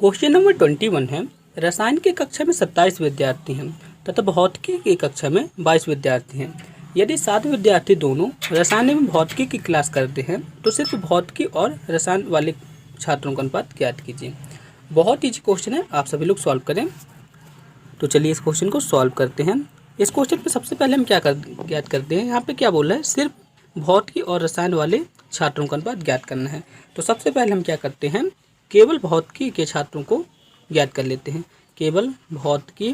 Question number 21 है। रसायन की कक्षा में 27 विद्यार्थी हैं तथा भौतिकी की कक्षा में 22 विद्यार्थी हैं। यदि 7 विद्यार्थी दोनों रसायन एवं भौतिकी की क्लास करते हैं तो सिर्फ भौतिकी और रसायन वाले छात्रों का अनुपात ज्ञात कीजिए। बहुत ईजी क्वेश्चन है, आप सभी लोग सॉल्व करें। तो चलिए इस क्वेश्चन को सॉल्व करते हैं। इस क्वेश्चन पे सबसे पहले हम ज्ञात करते हैं। यहाँ पे क्या बोल रहा है, सिर्फ भौतिकी और रसायन वाले छात्रों का अनुपात ज्ञात करना है। तो सबसे पहले हम क्या करते हैं, केवल भौतिकी के छात्रों को ज्ञात कर लेते हैं। केवल भौतिकी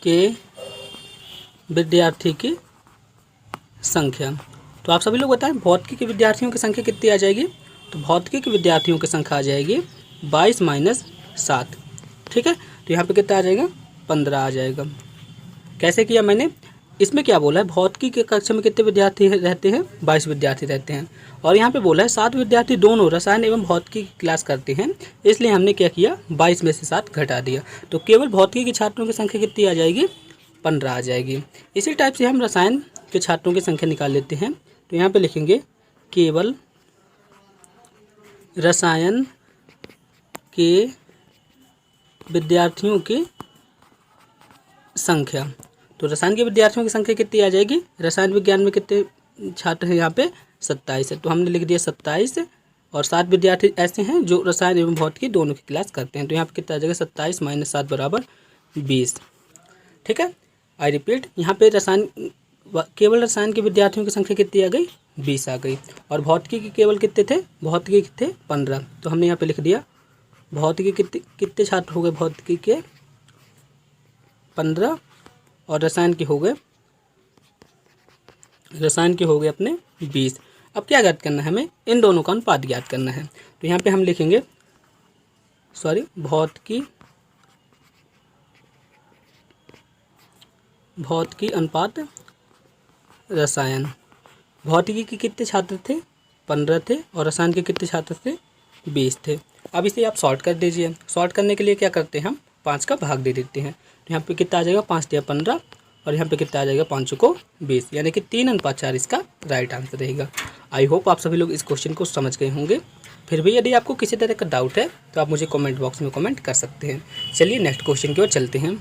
के विद्यार्थी की संख्या। तो आप सभी लोग बताएं भौतिकी के विद्यार्थियों की संख्या कितनी आ जाएगी। तो भौतिकी के विद्यार्थियों की संख्या आ जाएगी 22 माइनस 7। ठीक है, तो यहाँ पे कितना आ जाएगा, 15 आ जाएगा। कैसे किया मैंने, इसमें क्या बोला है, भौतिकी के कक्षा में कितने विद्यार्थी रहते हैं, 22 विद्यार्थी रहते हैं। और यहाँ पे बोला है 7 विद्यार्थी दोनों रसायन एवं भौतिकी की क्लास करते हैं, इसलिए हमने क्या किया, 22 में से 7 घटा दिया। तो केवल भौतिकी के छात्रों की संख्या कितनी आ जाएगी, 15 आ जाएगी। इसी टाइप से हम रसायन के छात्रों की संख्या निकाल लेते हैं। तो यहाँ पे लिखेंगे केवल रसायन के विद्यार्थियों की संख्या। तो रसायन के विद्यार्थियों की संख्या कितनी आ जाएगी, रसायन विज्ञान में कितने छात्र हैं, यहाँ पे 27 है, तो हमने लिख दिया 27। और 7 विद्यार्थी ऐसे हैं जो रसायन एवं भौतिकी दोनों की क्लास करते हैं। तो यहाँ पे कितना आ जाएगा, 27 माइनस 7 बराबर 20। ठीक है, आई रिपीट, यहाँ पे केवल रसायन के विद्यार्थियों की संख्या कितनी आ गई, 20 आ गई। और भौतिकी के केवल कितने थे, भौतिकी के थे 15। तो हमने यहाँ पे लिख दिया भौतिकी कितने छात्र हो गए, भौतिकी के 15 और रसायन के हो गए अपने 20। अब क्या ज्ञात करना है हमें, इन दोनों का अनुपात ज्ञात करना है। तो यहाँ पे हम लिखेंगे भौतिकी अनुपात रसायन। भौतिकी के कितने छात्र थे, 15 थे, और रसायन के कितने छात्र थे, 20 थे। अब इसे आप सॉर्ट कर दीजिए। सॉर्ट करने के लिए क्या करते हैं, हम 5 का भाग दे देते हैं। तो यहाँ पे कितना आ जाएगा, 5 दिया 15, और यहाँ पे कितना आ जाएगा, 5 को 20, यानी कि 3:4 इसका राइट आंसर रहेगा। आई होप आप सभी लोग इस क्वेश्चन को समझ गए होंगे। फिर भी यदि आपको किसी तरह का डाउट है तो आप मुझे कमेंट बॉक्स में कमेंट कर सकते हैं। चलिए नेक्स्ट क्वेश्चन की ओर चलते हैं।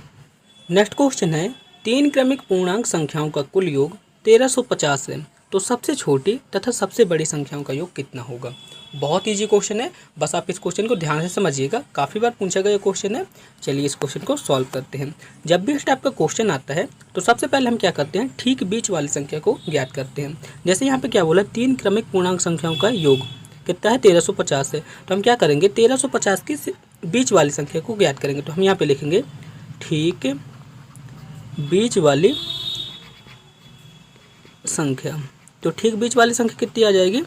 नेक्स्ट क्वेश्चन है, 3 क्रमिक पूर्णांक संख्याओं का कुल योग 1350 है, तो सबसे छोटी तथा सबसे बड़ी संख्याओं का योग कितना होगा। बहुत इजी क्वेश्चन है, बस आप इस क्वेश्चन को ध्यान से समझिएगा, काफ़ी बार पूछा गया क्वेश्चन है। चलिए इस क्वेश्चन को सॉल्व करते हैं। जब भी इस टाइप का क्वेश्चन आता है तो सबसे पहले हम क्या करते हैं, ठीक बीच वाली संख्या को ज्ञात करते हैं। जैसे यहाँ पे क्या बोला, 3 क्रमिक पूर्णांक संख्याओं का योग कितना है, 1350 है। तो हम क्या करेंगे, 1350 की बीच वाली संख्या को ज्ञात करेंगे। तो हम यहाँ पे लिखेंगे ठीक बीच वाली संख्या। तो ठीक बीच वाली संख्या कितनी आ जाएगी,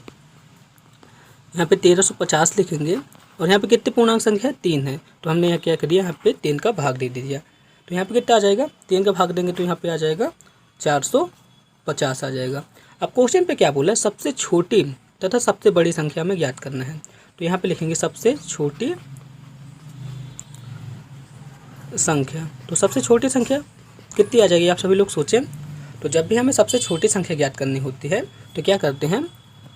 यहाँ पे 1350 लिखेंगे, और यहाँ पे कितने पूर्णांक संख्या है, 3 है। तो हमने यहाँ क्या कर दिया, यहाँ पे 3 का भाग दे दिया। तो यहाँ पे कितना आ जाएगा, 3 का भाग देंगे तो यहाँ पे आ जाएगा 450 आ जाएगा। अब क्वेश्चन पे क्या बोला है, सबसे छोटी तथा सबसे बड़ी संख्या में ज्ञात करना है। तो यहाँ पे लिखेंगे सबसे छोटी संख्या। तो सबसे छोटी संख्या कितनी आ जाएगी, आप सभी लोग सोचें। तो जब भी हमें सबसे छोटी संख्या ज्ञात करनी होती है तो क्या करते हैं,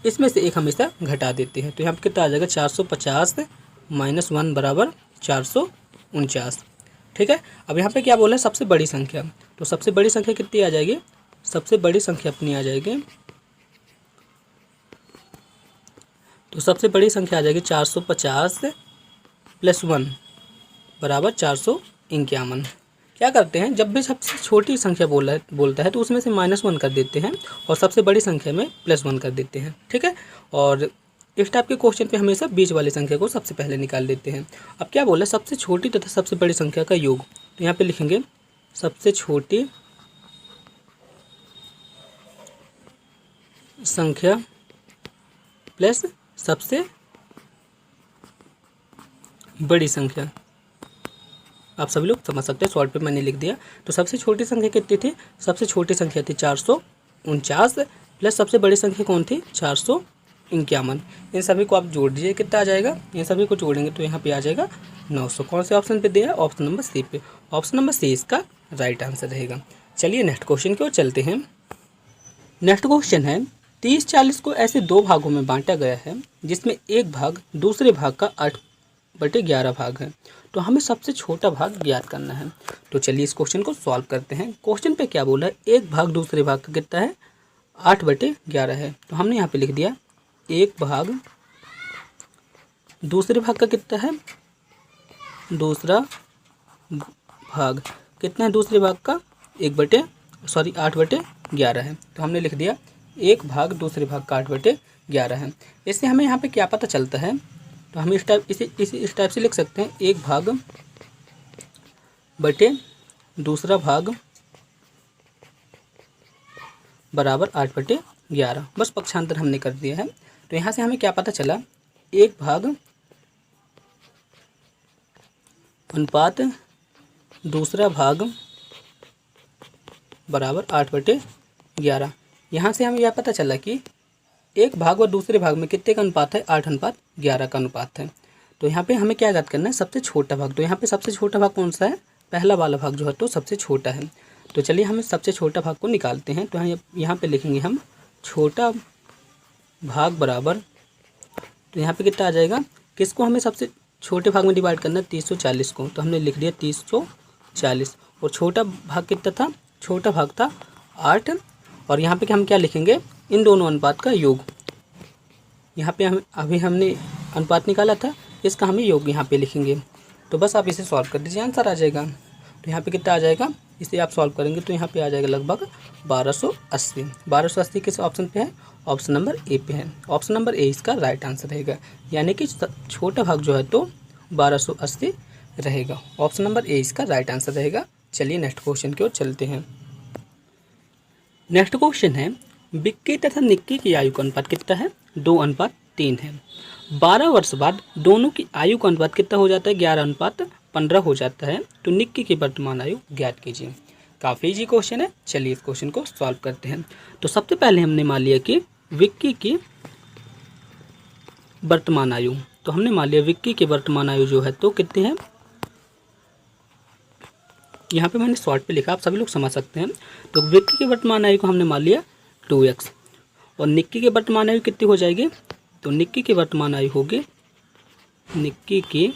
इसमें से एक हमेशा घटा देते हैं। तो यहाँ पे कितना आ जाएगा, 450 माइनस 1 बराबर 449। ठीक है, अब यहाँ पे क्या बोला है, सबसे बड़ी संख्या। तो सबसे बड़ी संख्या कितनी आ जाएगी, सबसे बड़ी संख्या अपनी आ जाएगी, तो सबसे बड़ी संख्या आ जाएगी 450 प्लस 1 बराबर 451। क्या करते हैं, जब भी सबसे छोटी संख्या बोलता है तो उसमें से -1 कर देते हैं और सबसे बड़ी संख्या में +1 कर देते हैं। ठीक है, और इस टाइप के क्वेश्चन पे हमेशा बीच वाली संख्या को सबसे पहले निकाल देते हैं। अब क्या बोला, सबसे छोटी तथा सबसे बड़ी संख्या का योग। तो यहाँ पे लिखेंगे सबसे छोटी संख्या प्लस सबसे बड़ी संख्या। आप सभी लोग समझ सकते हैं, सॉल्व पे मैंने लिख दिया। तो सबसे छोटी संख्या कितनी थी, सबसे छोटी संख्या थी 449 प्लस सबसे बड़ी संख्या कौन थी, 451। इन सभी को आप जोड़ दीजिए, कितना आ जाएगा, इन सभी को जोड़ेंगे तो यहाँ पे आ जाएगा 900। कौन से ऑप्शन पे दिया है, ऑप्शन नंबर सी पे। ऑप्शन नंबर सी इसका राइट आंसर रहेगा। चलिए नेक्स्ट क्वेश्चन की ओर चलते हैं। नेक्स्ट क्वेश्चन है, 30-40 को ऐसे दो भागों में बांटा गया है जिसमें एक भाग दूसरे भाग का 8/11 भाग है। तो हमें सबसे छोटा भाग ज्ञात करना है। तो चलिए इस क्वेश्चन को सॉल्व करते हैं। क्वेश्चन पे क्या बोला है, एक भाग दूसरे भाग का कितना है, 8/11 है। तो हमने यहाँ पे लिख दिया एक भाग दूसरे भाग का कितना है, दूसरा भाग कितना है दूसरे भाग का 8/11 है। तो हमने लिख दिया एक भाग दूसरे भाग का 8/11 है। इससे हमें यहाँ पे क्या पता चलता है, तो हम इस टाइप से लिख सकते हैं, एक भाग बटे दूसरा भाग बराबर 8/11। बस पक्षांतर हमने कर दिया है। तो यहाँ से हमें क्या पता चला, एक भाग अनुपात दूसरा भाग बराबर 8/11। यहाँ से हमें यह पता चला कि एक भाग और दूसरे भाग में कितने का अनुपात है, 8/11 का अनुपात है। तो यहाँ पे हमें क्या ज्ञात करना है, सबसे छोटा भाग। तो यहाँ पे सबसे छोटा भाग कौन सा है, पहला वाला भाग जो है तो सबसे छोटा है। तो चलिए हम सबसे छोटा भाग को निकालते हैं। तो यहाँ पे लिखेंगे हम छोटा भाग बराबर, तो यहाँ पे कितना आ जाएगा, किसको हमें सबसे छोटे भाग में डिवाइड करना है, 340 को। तो हमने लिख दिया 340। और छोटा भाग कितना था, छोटा भाग था 8। और यहाँ पे हम क्या लिखेंगे, इन दोनों अनुपात का योग। यहाँ पे हमने अनुपात निकाला था, इसका हमें योग यहाँ पे लिखेंगे। तो बस आप इसे सॉल्व कर दीजिए, आंसर आ जाएगा। तो यहाँ पे कितना आ जाएगा, इसे आप सॉल्व करेंगे तो यहाँ पे आ जाएगा लगभग 1280। 1280 किस ऑप्शन पे है, ऑप्शन नंबर ए पे है। ऑप्शन नंबर ए इसका राइट आंसर रहेगा, यानी कि छोटा भाग जो है तो 1280 रहेगा। ऑप्शन नंबर ए इसका राइट आंसर रहेगा। चलिए नेक्स्ट क्वेश्चन की ओर चलते हैं। नेक्स्ट क्वेश्चन है, विक्की तथा निक्की की आयु का अनुपात कितना है, 2:3 है। 12 वर्ष बाद दोनों की आयु का अनुपात कितना हो जाता है, 11:15 हो जाता है। तो निक्की की वर्तमान आयु ज्ञात कीजिए। काफ़ी इजी क्वेश्चन है, चलिए इस क्वेश्चन को सॉल्व करते हैं। तो सबसे पहले हमने मान लिया कि विक्की की वर्तमान आयु, तो हमने मान लिया विक्की की वर्तमान आयु जो है तो कितनी है, यहाँ पे मैंने शॉर्ट पे लिखा, आप सभी लोग समझ सकते हैं। तो विक्की की वर्तमान आयु को हमने मान लिया 2x। और निक्की की वर्तमान आयु कितनी हो जाएगी, तो निक्की की वर्तमान आयु होगी, निक्की की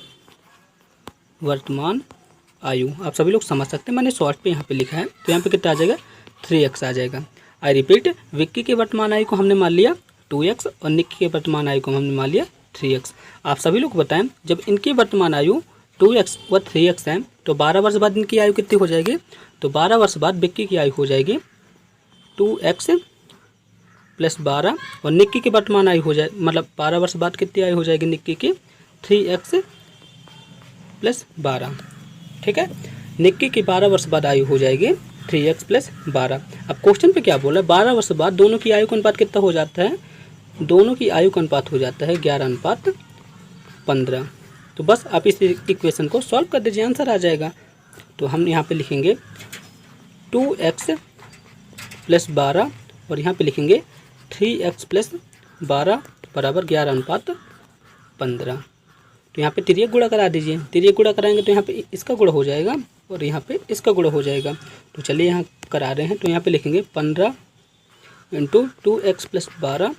वर्तमान आयु आप सभी लोग समझ सकते हैं, मैंने शॉर्ट पे यहाँ पे लिखा है। तो यहाँ पे कितना आ जाएगा, 3x आ जाएगा। आई रिपीट, विक्की की वर्तमान आयु को हमने मान लिया 2x और निक्की की वर्तमान आयु को हमने मान लिया 3x। आप सभी लोग बताएं, जब इनकी वर्तमान आयु 2x व 3x है तो 12 वर्ष बाद इनकी आयु कितनी हो जाएगी, तो 12 वर्ष बाद विक्की की आयु हो जाएगी 2x + 12 और निक्की की वर्तमान आयु हो जाए, मतलब 12 वर्ष बाद कितनी आयु हो जाएगी निक्की की, 3x + 12। ठीक है, निक्की की 12 वर्ष बाद आयु हो जाएगी 3x + 12। अब क्वेश्चन पे क्या बोला है, 12 वर्ष बाद दोनों की आयु का अनुपात कितना हो जाता है, दोनों की आयु का अनुपात हो जाता है 11:15। तो बस आप इस इक्वेशन को सॉल्व कर दीजिए, आंसर आ जाएगा। तो हम यहाँ पे लिखेंगे 2x + 12 और यहाँ पे लिखेंगे 3x + 12 बराबर 11:15। तो यहाँ पे तिर्यक गुणा करा दीजिए, तिर्यक गुणा कराएंगे तो यहाँ पे इसका गुणा हो जाएगा और यहाँ पे इसका गुणा हो जाएगा। तो चलिए यहाँ करा रहे हैं। तो यहाँ पे लिखेंगे 15 × 2x + 12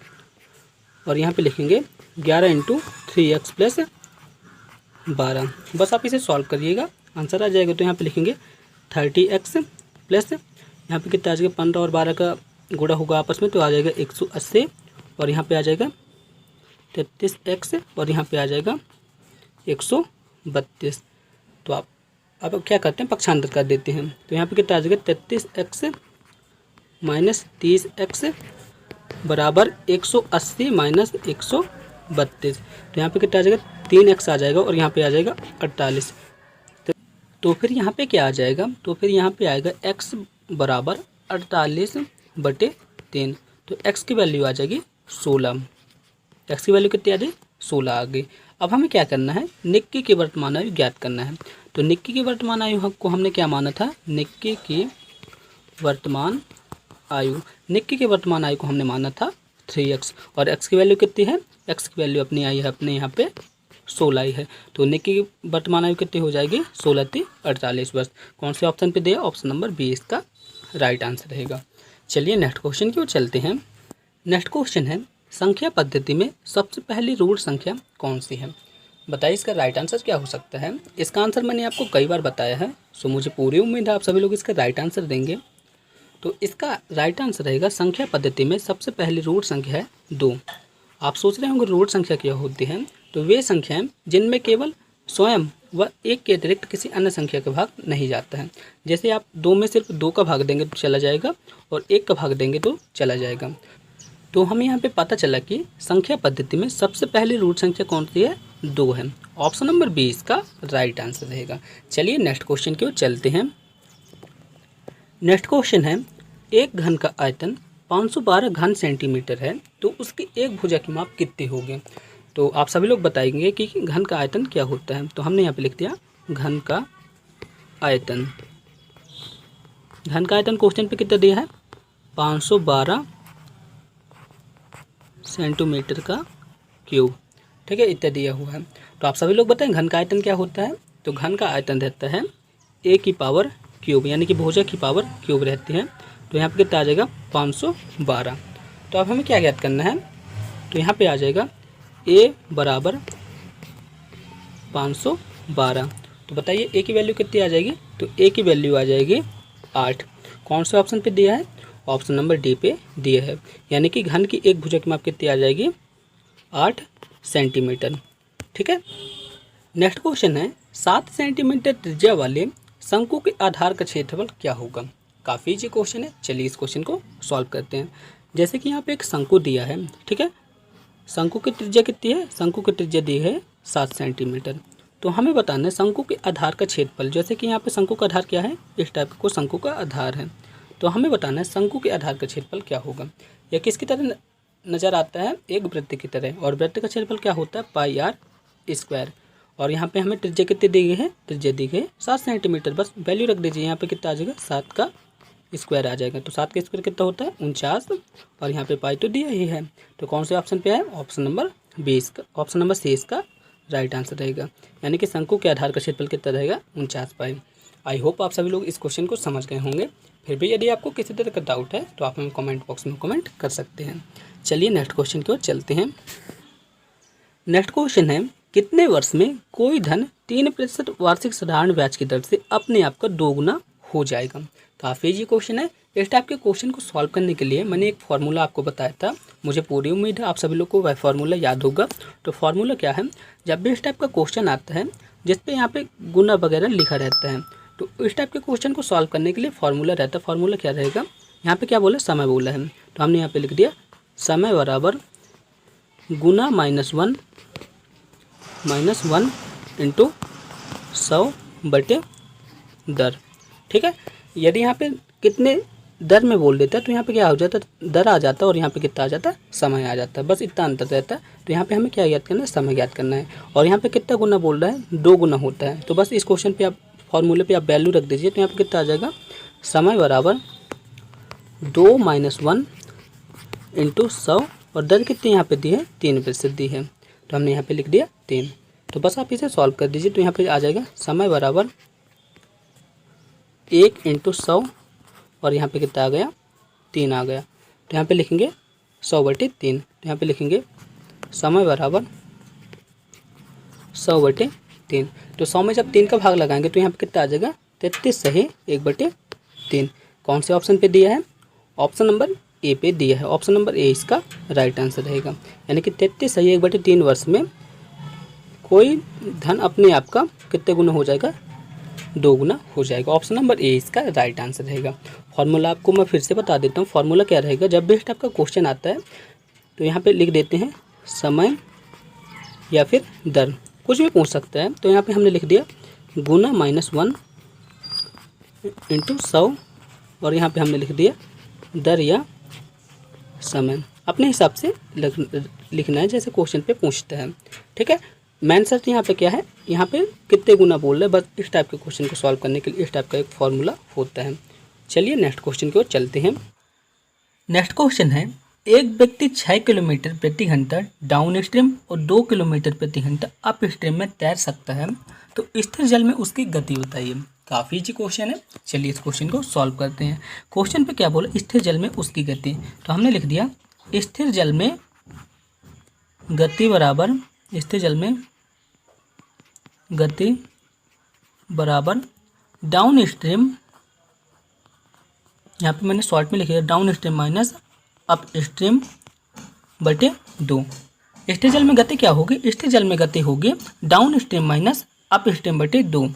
और यहाँ पे लिखेंगे 11 × 3x + 12। बस आप इसे सॉल्व करिएगा, आंसर आ जाएगा। तो यहाँ पे लिखेंगे 30x प्लस यहाँ पे कितना आ जाएगा, 15 और 12 का गुणा होगा आपस में तो आ जाएगा 180 और यहाँ पे आ जाएगा 33x और यहाँ पे आ जाएगा 132। तो आप अब क्या करते हैं, पक्षांतर कर देते हैं। तो यहाँ पे कितना आ जाएगा, 33x - 30x बराबर 180 - 132। तो यहाँ पे कितना आ जाएगा, 3x आ जाएगा और यहाँ पे आ जाएगा 48। तो फिर यहाँ पे क्या आ जाएगा, तो फिर यहाँ पे आएगा x बराबर 48/3। तो x की वैल्यू आ जाएगी 16। x की वैल्यू कितनी आ गई, 16 आ गई। अब हमें क्या करना है, निक्की की वर्तमान आयु ज्ञात करना है। तो निक्की की वर्तमान आयु को हमने क्या माना था, निक्की की वर्तमान आयु को हमने माना था 3x और x की वैल्यू कितनी है, x की वैल्यू अपनी आई है अपने यहाँ पे 16 ही है। तो निक्की की वर्तमान आयु कितनी हो जाएगी, 16 × 48 वर्ष। कौन से ऑप्शन पे दिया, ऑप्शन नंबर बी इसका राइट आंसर रहेगा। चलिए नेक्स्ट क्वेश्चन की ओर चलते हैं। नेक्स्ट क्वेश्चन है, संख्या पद्धति में सबसे पहली रूट संख्या कौन सी है? बताइए इसका राइट आंसर क्या हो सकता है। इसका आंसर मैंने आपको कई बार बताया है, सो मुझे पूरी उम्मीद है आप सभी लोग इसका राइट आंसर देंगे। तो इसका राइट आंसर रहेगा संख्या पद्धति में सबसे पहली रूट संख्या है 2। आप सोच रहे होंगे रूट संख्या क्या होती है, तो वे संख्याएं जिनमें केवल स्वयं व 1 के अतिरिक्त किसी अन्य संख्या का भाग नहीं जाता है। जैसे आप 2 में सिर्फ 2 का भाग देंगे तो चला जाएगा और 1 का भाग देंगे तो चला जाएगा। तो हमें यहाँ पे पता चला कि संख्या पद्धति में सबसे पहली रूट संख्या कौन सी है? 2 है। ऑप्शन नंबर 20 का राइट आंसर रहेगा। चलिए नेक्स्ट क्वेश्चन की ओर चलते हैं। नेक्स्ट क्वेश्चन है, एक घन का आयतन 512 घन सेंटीमीटर है, तो उसकी एक भुजा की माप कितनी होगी? तो आप सभी लोग बताएंगे कि घन का आयतन क्या होता है। तो हमने यहाँ पे लिख दिया घन का आयतन। घन का आयतन क्वेश्चन पे कितना दिया है? 512 सेंटीमीटर का क्यूब, ठीक है, इतना दिया हुआ है। तो आप सभी लोग बताएं घन का आयतन क्या होता है। तो घन का आयतन रहता है a की पावर क्यूब, यानी कि भुजा की पावर क्यूब रहती है। तो यहाँ पे कितना आ जाएगा? 512। तो अब हमें क्या ज्ञात करना है? तो यहाँ पे आ जाएगा a बराबर 512। तो बताइए a की वैल्यू कितनी आ जाएगी? तो a की वैल्यू आ जाएगी 8। कौन से ऑप्शन पे दिया है? ऑप्शन नंबर डी पे दिया है, यानी कि घन की एक भुजा की माप कितनी आ जाएगी? 8 सेंटीमीटर, ठीक है। नेक्स्ट क्वेश्चन है, 7 सेंटीमीटर त्रिज्या वाले शंकु के आधार का क्षेत्रफल क्या होगा? काफ़ी इजी क्वेश्चन है, चलिए इस क्वेश्चन को सॉल्व करते हैं। जैसे कि यहाँ पे एक शंकु दिया है, ठीक है, शंकु की त्रिज्या कितनी है? शंकु की त्रिज्या दी है 7 सेंटीमीटर। तो हमें बताना है शंकु के आधार का क्षेत्रफल। जैसे कि यहाँ पे शंकु का आधार क्या है? इस टाइप को शंकु का आधार है। तो हमें बताना है शंकु के आधार का क्षेत्रफल क्या होगा। यह किसकी तरह नज़र आता है? एक वृत्त की तरह। और वृत्त का क्षेत्रफल क्या होता है? पाई आर स्क्वायर। और यहाँ पे हमें त्रिज्या कितनी दी गई है? त्रिज्या दी गई है 7 सेंटीमीटर। बस वैल्यू रख दीजिए, यहाँ पे कितना आ जाएगा? 7 का स्क्वायर आ जाएगा। तो 7 का स्क्वायर कितना होता है? 49। और यहाँ पे पाई तो दिया ही है। तो कौन से ऑप्शन पे है? ऑप्शन नंबर 20 का, ऑप्शन नंबर सी इसका राइट आंसर रहेगा। यानी कि शंकु के आधार का क्षेत्रफल कितना रहेगा? 49 पाई। आई होप आप सभी लोग इस क्वेश्चन को समझ गए होंगे। फिर भी यदि आपको किसी तरह का डाउट है तो आप हमें कमेंट बॉक्स में कमेंट कर सकते हैं। चलिए नेक्स्ट क्वेश्चन की ओर चलते हैं। नेक्स्ट क्वेश्चन है, कितने वर्ष में कोई धन 3% वार्षिक साधारण ब्याज की दर से अपने आप का दोगुना हो जाएगा? काफ़ी इजी क्वेश्चन है। इस टाइप के क्वेश्चन को सॉल्व करने के लिए मैंने एक फार्मूला आपको बताया था। मुझे पूरी उम्मीद है आप सभी लोग को वह फार्मूला याद होगा। तो फार्मूला क्या है? जब भी इस टाइप का क्वेश्चन आता है जिसपे यहाँ पे गुना वगैरह लिखा रहता है, तो इस टाइप के क्वेश्चन को सॉल्व करने के लिए फार्मूला रहता है। फार्मूला क्या रहेगा? यहाँ पे क्या बोला? समय बोला है। तो हमने यहाँ पे लिख दिया समय बराबर गुना -1 इंटू 100 बटे दर, ठीक है। यदि यहाँ पे कितने दर में बोल देता है तो यहाँ पे क्या हो जाता है? दर आ जाता है और यहाँ पे कितना आ जाता है? समय आ जाता है। बस इतना अंतर रहता है। तो यहाँ पे हमें क्या याद करना है? समय याद करना है। और यहाँ पे कितना गुना बोल रहा है? 2 गुना होता है। तो बस इस क्वेश्चन पे आप फॉर्मूले पे आप वैल्यू रख दीजिए। तो यहाँ पे कितना आ जाएगा? समय बराबर 2 - 1 इंटू 100। और दर कितनी यहाँ पे दी है? 3% दी है। तो हमने यहाँ पे लिख दिया 3। तो बस आप इसे सॉल्व कर दीजिए। तो यहाँ पे आ जाएगा समय बराबर 1 इंटू 100 और यहाँ पे कितना आ गया? 3 आ गया। तो यहाँ पे लिखेंगे 100 बटे 3। तो यहाँ पे लिखेंगे समय बराबर 100 बटे 3। तो 100 में जब 3 का भाग लगाएंगे तो यहाँ पे कितना आ जाएगा? 33 सही 1 बटे 3। कौन से ऑप्शन पे दिया है? ऑप्शन नंबर ए पे दिया है। ऑप्शन नंबर ए इसका राइट आंसर रहेगा। यानी कि 33 सही 1 बटे 3 वर्ष में कोई धन अपने आप का कितने गुना हो जाएगा? 2 गुना हो जाएगा। ऑप्शन नंबर ए इसका राइट आंसर रहेगा। फॉर्मूला आपको मैं फिर से बता देता हूँ। फॉर्मूला क्या रहेगा? जब भी इस टाइप का क्वेश्चन आता है तो यहाँ पे लिख देते हैं समय या फिर दर, कुछ भी पूछ सकता है। तो यहाँ पे हमने लिख दिया गुना -1 इंटू 100 और यहाँ पे हमने लिख दिया दर या समय। अपने हिसाब से लिखना है जैसे क्वेश्चन पे पूछता है, ठीक है। मेन शर्त यहाँ पे क्या है? यहाँ पे कितने गुना बोल रहे हैं। बस इस टाइप के क्वेश्चन को सॉल्व करने के लिए इस टाइप का एक फॉर्मूला होता है। चलिए नेक्स्ट क्वेश्चन की ओर चलते हैं। नेक्स्ट क्वेश्चन है, एक व्यक्ति 6 किलोमीटर प्रति घंटा डाउन स्ट्रीम और 2 किलोमीटर प्रति घंटा अप स्ट्रीम में तैर सकता है, तो स्थिर जल में उसकी गति बताइए। काफ़ी इजी क्वेश्चन है। चलिए इस क्वेश्चन को सॉल्व करते हैं। क्वेश्चन पे क्या बोला? स्थिर जल में उसकी गति। तो हमने लिख दिया स्थिर जल में गति बराबर स्थिर जल में गति बराबर डाउन स्ट्रीम, यहाँ पे मैंने शॉर्ट में लिखा है down stream minus up stream बटे 2। स्थिर जल में गति क्या होगी? स्थिर जल में गति होगी down stream minus up stream बटे 2।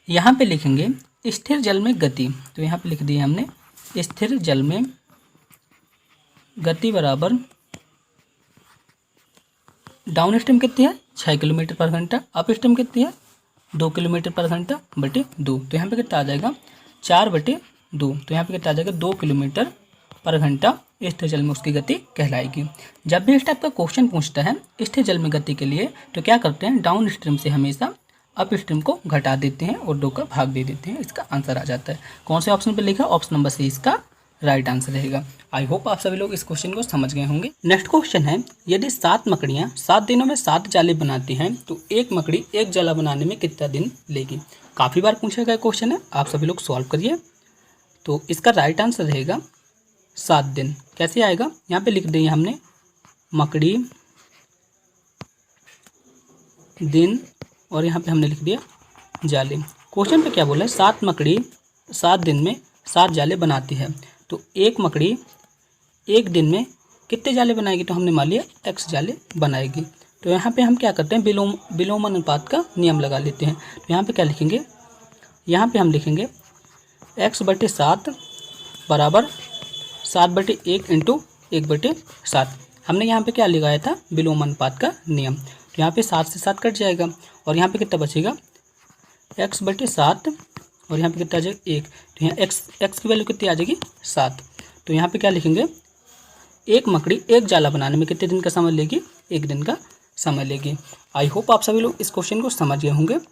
यहाँ पे लिखेंगे स्थिर जल में गति, तो यहाँ पे लिख दिया हमने स्थिर जल में गति बराबर डाउन स्ट्रीम कितनी है 6 किलोमीटर पर घंटा, अप स्ट्रीम कितनी है 2 किलोमीटर पर घंटा बटे 2। तो यहाँ पे कितना आ जाएगा 4 बटे 2। तो यहाँ पे कितना आ जाएगा 2 किलोमीटर पर घंटा स्थिर जल में उसकी गति कहलाएगी। जब भी इस टाइप का क्वेश्चन पूछता है स्थिर जल में गति के लिए, तो क्या करते हैं डाउन स्ट्रीम से हमेशा अप स्ट्रीम को घटा देते हैं और 2 का भाग दे देते हैं, इसका आंसर आ जाता है। कौन से ऑप्शन पे लिखा? ऑप्शन नंबर सी इसका राइट आंसर रहेगा। आई होप आप सभी लोग इस क्वेश्चन को समझ गए होंगे। नेक्स्ट क्वेश्चन है, यदि 7 मकड़ियाँ 7 दिनों में 7 जाले बनाती हैं तो एक मकड़ी एक जाला बनाने में कितना दिन लेगी? काफ़ी बार पूछा गया क्वेश्चन है, आप सभी लोग सॉल्व करिए। तो इसका राइट आंसर रहेगा 7 दिन। कैसे आएगा? यहाँ पे लिख दिए हमने मकड़ी दिन और यहाँ पे हमने लिख दिया जाले। क्वेश्चन पे क्या बोला है? 7 मकड़ी 7 दिन में 7 जाले बनाती है, तो एक मकड़ी एक दिन में कितने जाले बनाएगी? तो हमने मान लिया x जाले बनाएगी। तो यहाँ पे हम क्या करते हैं विलोम अनुपात का नियम लगा लेते हैं। तो यहाँ पे क्या लिखेंगे? यहाँ पे हम लिखेंगे x बटे 7 बराबर 7/1 इंटू 1/7। हमने यहाँ पे क्या लगाया था? विलोम अनुपात का नियम। तो यहाँ पे 7 से 7 कट जाएगा और यहाँ पे कितना बचेगा x बटे 7 और यहाँ पे कितना आ जाएगा 1। तो यहाँ x की वैल्यू कितनी आ जाएगी 7। तो यहाँ पे क्या लिखेंगे? एक मकड़ी एक जाला बनाने में कितने दिन का समय लेगी? 1 दिन का समय लेगी। आई होप आप सभी लोग इस क्वेश्चन को समझ गए होंगे।